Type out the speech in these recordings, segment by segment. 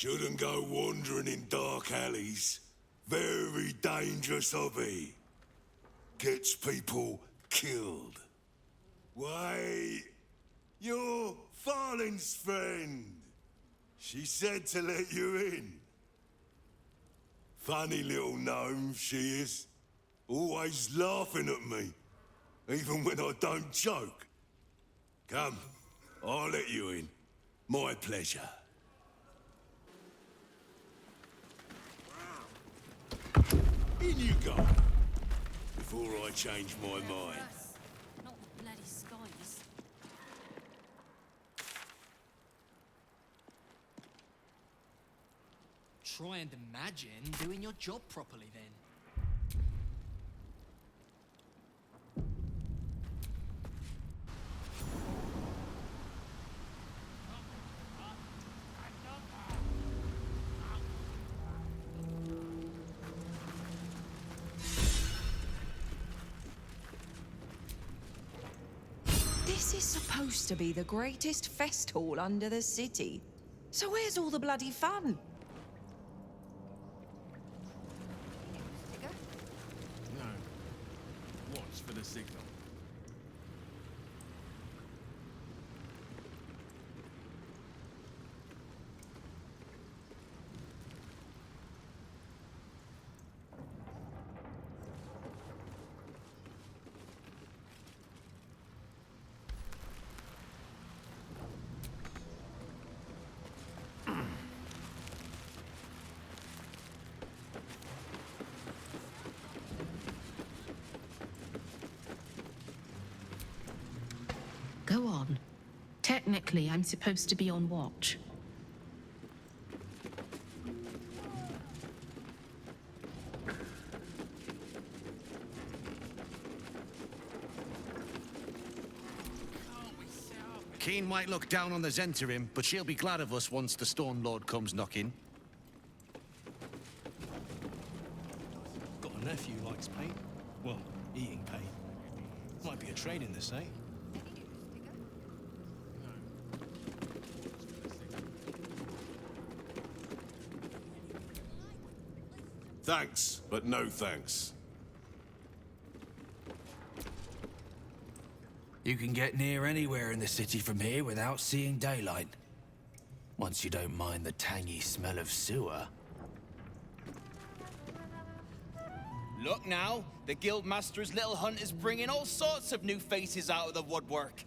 Shouldn't go wandering in dark alleys. Very dangerous hobby. Gets people killed. Wait, you're Farling's friend. She said to let you in. Funny little gnome she is. Always laughing at me, even when I don't joke. Come, I'll let you in. My pleasure. In you go, before I change my mind. Not the bloody skies. Try and imagine doing your job properly then. This is supposed to be the greatest fest hall under the city. So where's all the bloody fun? No. Watch for the signal. Go on. Technically, I'm supposed to be on watch. Keen might look down on the Zentarim, but she'll be glad of us once the Storm Lord comes knocking. Got a nephew who likes paint. Well, eating paint. Might be a trade in this, eh? Thanks, but no thanks. You can get near anywhere in the city from here without seeing daylight. Once you don't mind the tangy smell of sewer. Look now, the Guildmaster's little hunt is bringing all sorts of new faces out of the woodwork.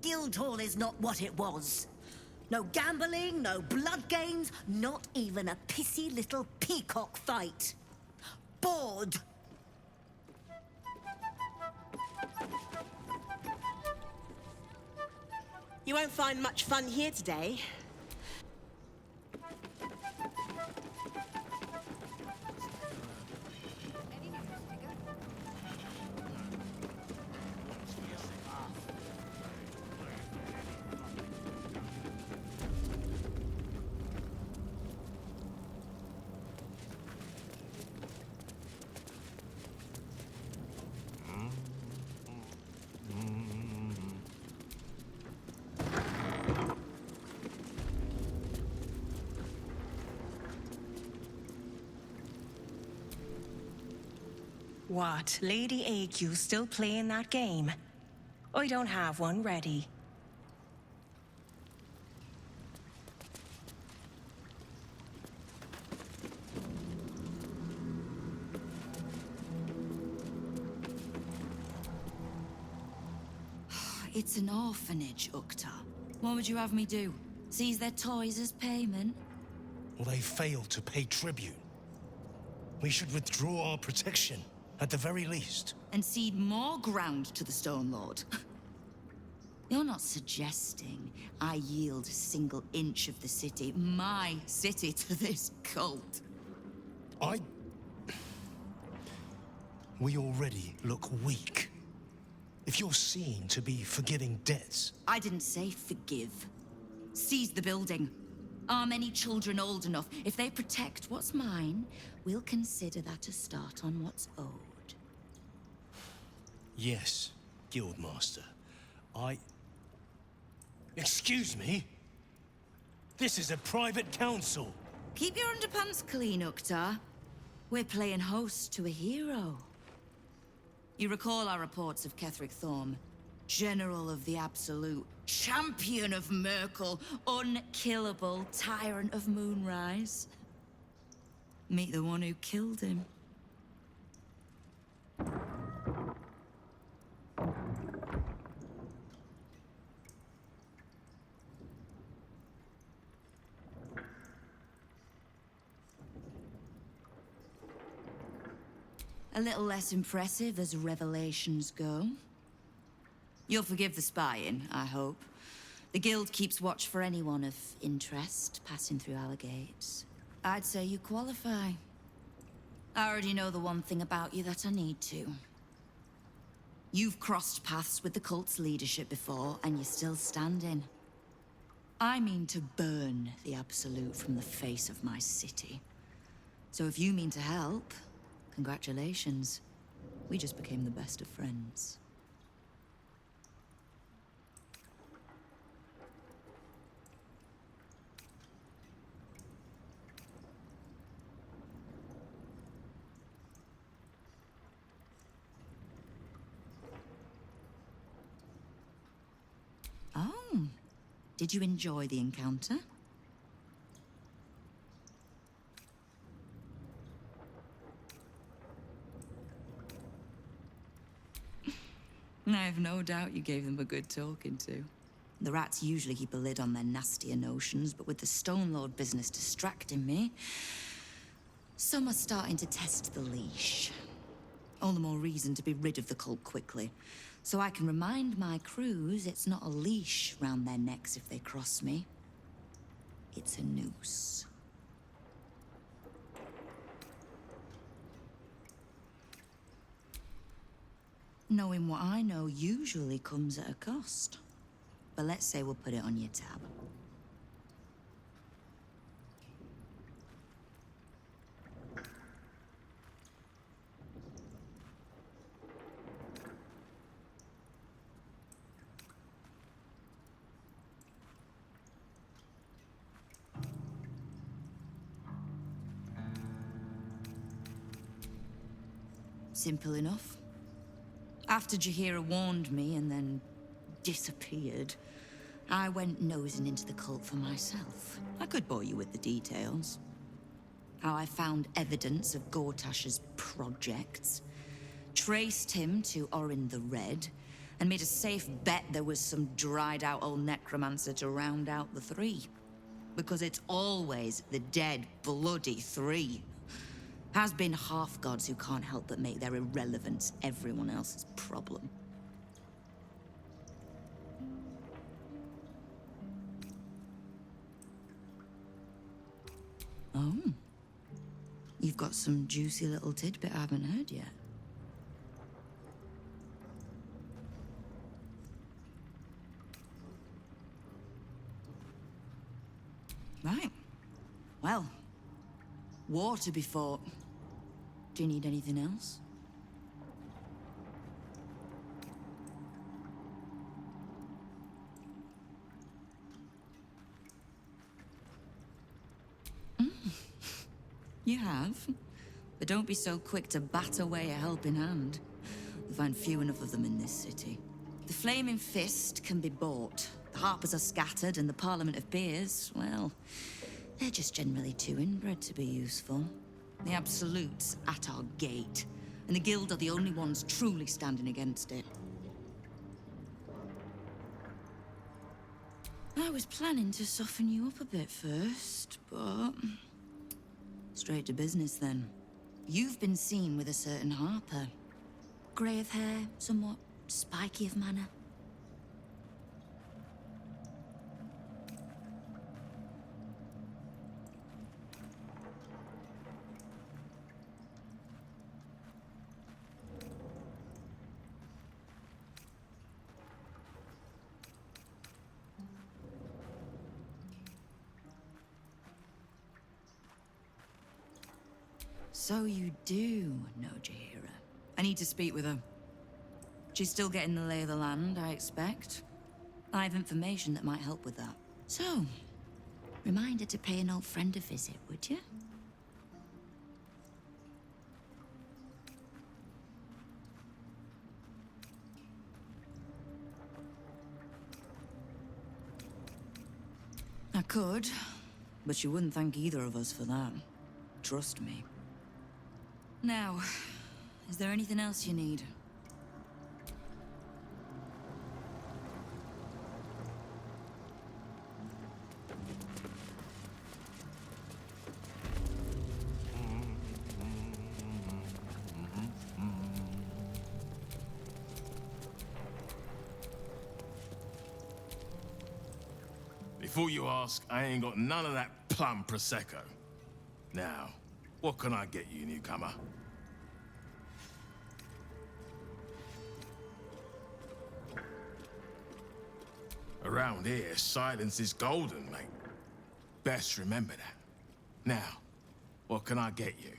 Guildhall is not what it was. No gambling, no blood games, not even a pissy little peacock fight. Bored. You won't find much fun here today. What, Lady AQ still playing that game? I don't have one ready. It's an orphanage, Ukta. What would you have me do? Seize their toys as payment? Well, they failed to pay tribute. We should withdraw our protection, at the very least. And cede more ground to the Stone Lord? You're not suggesting I yield a single inch of the city, my city, to this cult? We already look weak. If you're seen to be forgiving debts... I didn't say forgive. Seize the building. Are many children old enough? If they protect what's mine, we'll consider that a start on what's owed. Yes, Guildmaster. Excuse me? This is a private council. Keep your underpants clean, Uktar. We're playing host to a hero. You recall our reports of Ketheric Thorm, General of the Absolute, Champion of Merkel, unkillable Tyrant of Moonrise. Meet the one who killed him. A little less impressive as revelations go. You'll forgive the spying, I hope. The Guild keeps watch for anyone of interest passing through our gates. I'd say you qualify. I already know the one thing about you that I need to. You've crossed paths with the cult's leadership before, and you're still standing. I mean to burn the Absolute from the face of my city. So if you mean to help, congratulations. We just became the best of friends. Oh, did you enjoy the encounter? I have no doubt you gave them a good talking to. The rats usually keep a lid on their nastier notions, but with the Stone Lord business distracting me, some are starting to test the leash. All the more reason to be rid of the cult quickly, so I can remind my crews it's not a leash round their necks if they cross me. It's a noose. Knowing what I know usually comes at a cost. But let's say we'll put it on your tab. Simple enough. After Jaheira warned me and then disappeared, I went nosing into the cult for myself. I could bore you with the details. How I found evidence of Gortash's projects, traced him to Orin the Red, and made a safe bet there was some dried-out old necromancer to round out the three. Because it's always the dead, bloody three. Has been half-gods who can't help but make their irrelevance everyone else's problem. Oh. You've got some juicy little tidbit I haven't heard yet. Right. Well, war to be fought. Do you need anything else? You have. But don't be so quick to bat away a helping hand. You'll find few enough of them in this city. The Flaming Fist can be bought. The Harpers are scattered, and the Parliament of Beers, well, they're just generally too inbred to be useful. The Absolute's at our gate, and the Guild are the only ones truly standing against it. I was planning to soften you up a bit first, but... straight to business then. You've been seen with a certain Harper. Grey of hair, somewhat spiky of manner. So you do know Jahira. I need to speak with her. She's still getting the lay of the land, I expect. I have information that might help with that. So, remind her to pay an old friend a visit, would you? I could, but she wouldn't thank either of us for that. Trust me. Now, is there anything else you need? Before you ask, I ain't got none of that plum Prosecco. Now, what can I get you, newcomer? Around here, silence is golden, mate. Best remember that. Now, what can I get you?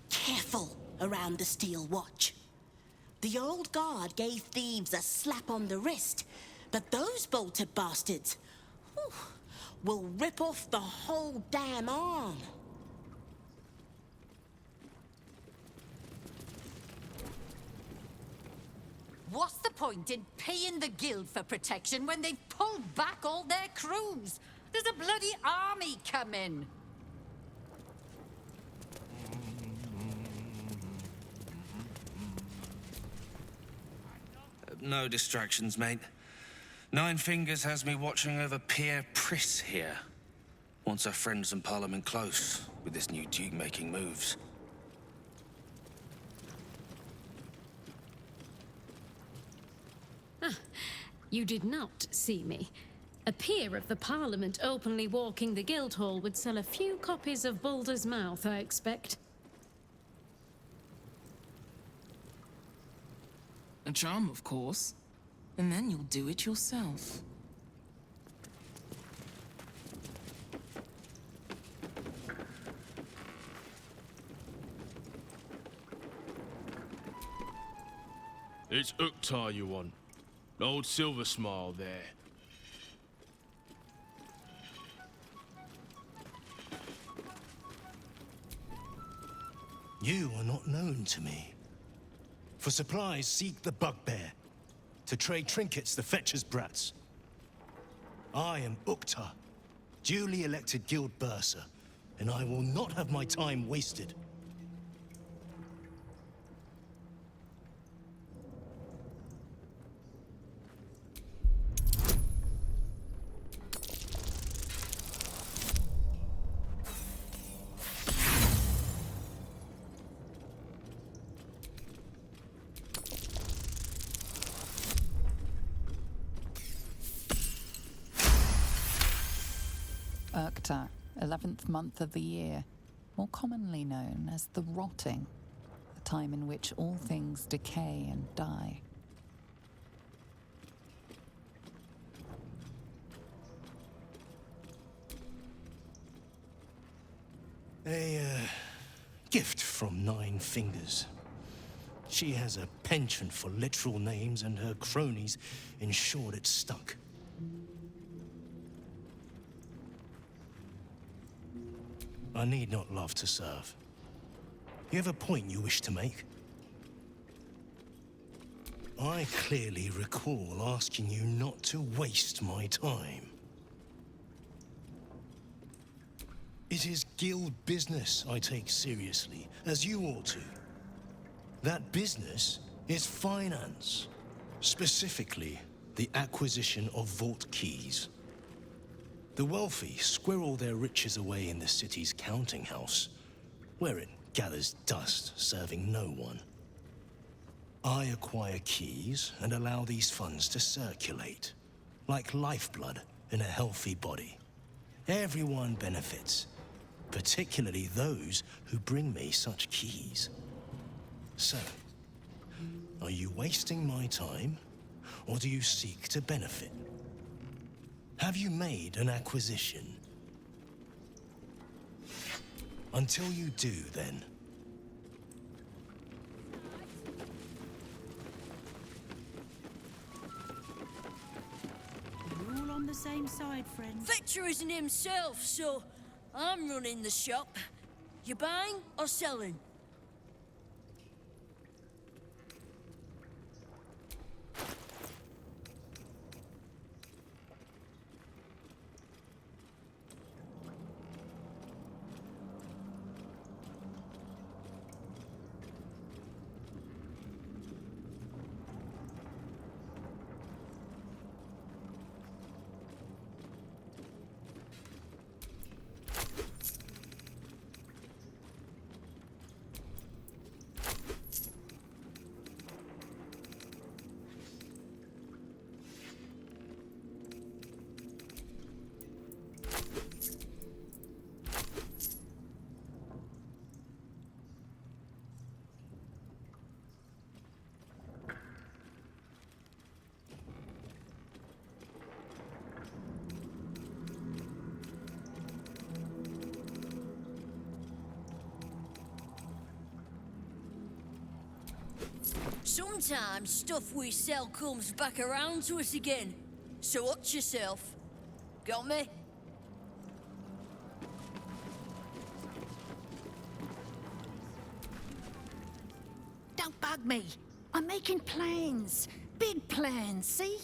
Careful around the Steel Watch. The old guard gave thieves a slap on the wrist, but those bolted bastards will rip off the whole damn arm. What's the point in paying the guild for protection when they've pulled back all their crews? There's a bloody army coming. No distractions, mate. Nine Fingers has me watching over Pierre Priss here. Wants our friends in Parliament close with this new Duke making moves. You did not see me. A peer of the Parliament openly walking the Guildhall would sell a few copies of Baldur's Mouth, I expect. A charm, of course. And then you'll do it yourself. It's Uktar you want. Old Silver Smile there. You are not known to me. For supplies, seek the Bugbear. To trade trinkets, the Fetcher's Brats. I am Uktar, duly elected Guild Bursar, and I will not have my time wasted. Urkta, 11th month of the year, more commonly known as the Rotting, the time in which all things decay and die. A gift from Nine Fingers. She has a penchant for literal names, and her cronies ensured it stuck. I need not love to serve. You have a point you wish to make? I clearly recall asking you not to waste my time. It is guild business I take seriously, as you ought to. That business is finance. Specifically, the acquisition of vault keys. The wealthy squirrel their riches away in the city's counting house, where it gathers dust, serving no one. I acquire keys and allow these funds to circulate, like lifeblood in a healthy body. Everyone benefits, particularly those who bring me such keys. So, are you wasting my time, or do you seek to benefit? Have you made an acquisition? Until you do, then. We're all on the same side, friend. Victor isn't himself, so I'm running the shop. You buying or selling? Sometimes stuff we sell comes back around to us again. So watch yourself. Got me? Don't bug me. I'm making plans. Big plans, see?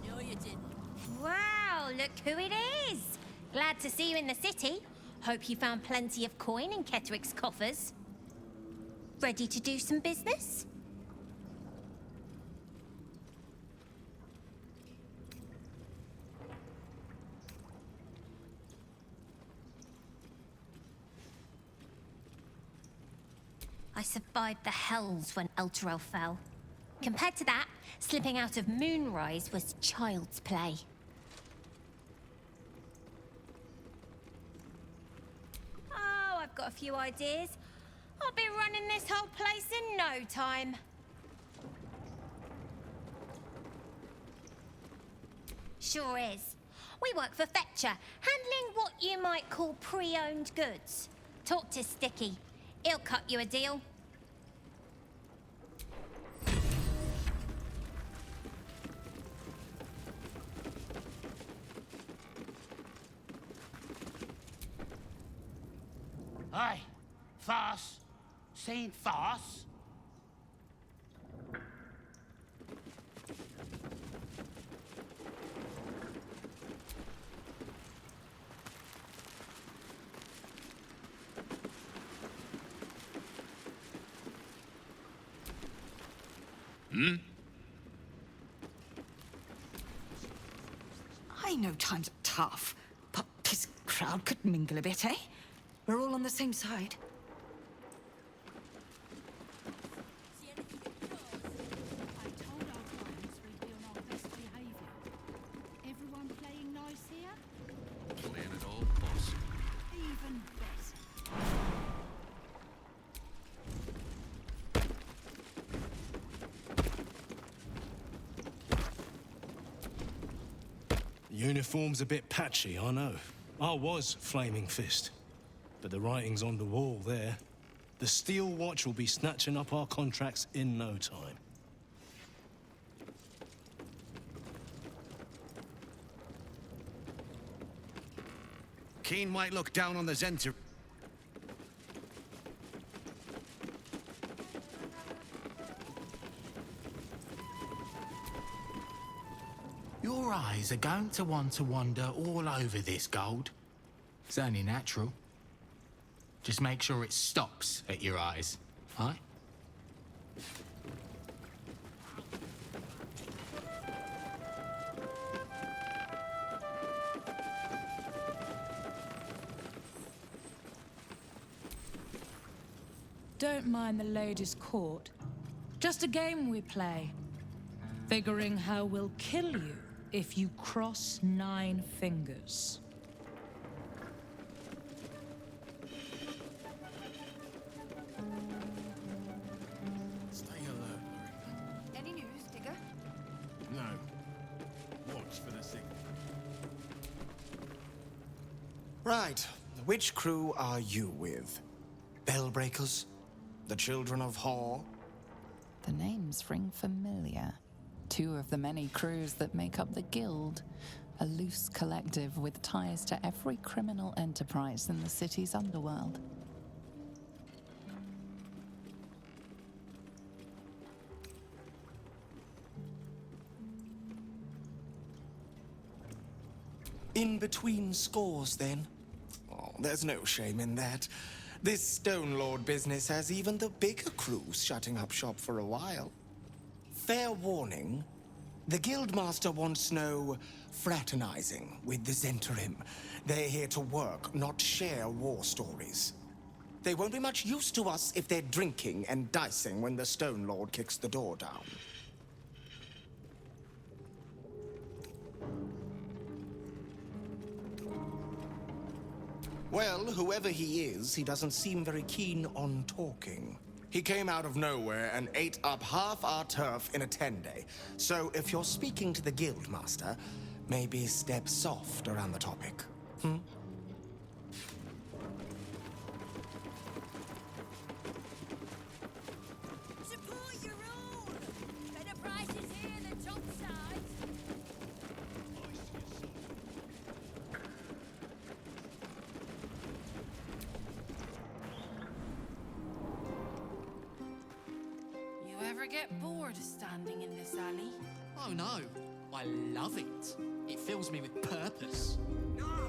No, you didn't. Wow, look who it is. Glad to see you in the city. Hope you found plenty of coin in Ketterick's coffers. Ready to do some business? I survived the hells when Elturel fell. Compared to that, slipping out of Moonrise was child's play. Oh, I've got a few ideas. I'll be running this whole place in no time. Sure is. We work for Fetcher, handling what you might call pre-owned goods. Talk to Sticky. He'll cut you a deal. Hey, farce. Seen farce? I know times are tough, but this crowd could mingle a bit, eh? We're all on the same side. I told our clients we'd be on our best behavior. Everyone playing nice here? Playing it all, boss. Even better. The uniform's a bit patchy, I know. I was Flaming Fist. But the writing's on the wall there. The Steel Watch will be snatching up our contracts in no time. Keen might look down on the Zenter. Your eyes are going to want to wander all over this gold. It's only natural. Just make sure it stops at your eyes, right? don't mind the ladies' court. Just a game we play. Figuring how we'll kill you if you cross 9 fingers. Stay alert, Marina. Any news, Digger? No. Watch for the signal. Right. Which crew are you with? Bellbreakers? The Children of Hor? The names ring familiar. 2 of the many crews that make up the Guild, a loose collective with ties to every criminal enterprise in the city's underworld. In between scores, then? Oh, there's no shame in that. This Stone Lord business has even the bigger crews shutting up shop for a while. Fair warning, the Guildmaster wants no fraternizing with the Zentrim. They're here to work, not share war stories. They won't be much use to us if they're drinking and dicing when the Stone Lord kicks the door down. Well, whoever he is, he doesn't seem very keen on talking. He came out of nowhere and ate up half our turf in a 10-day. So if you're speaking to the Guildmaster, maybe step soft around the topic. Support your own! Better prices here than topside. You ever get bored standing in this alley? Oh no, I love it. It fills me with purpose. No!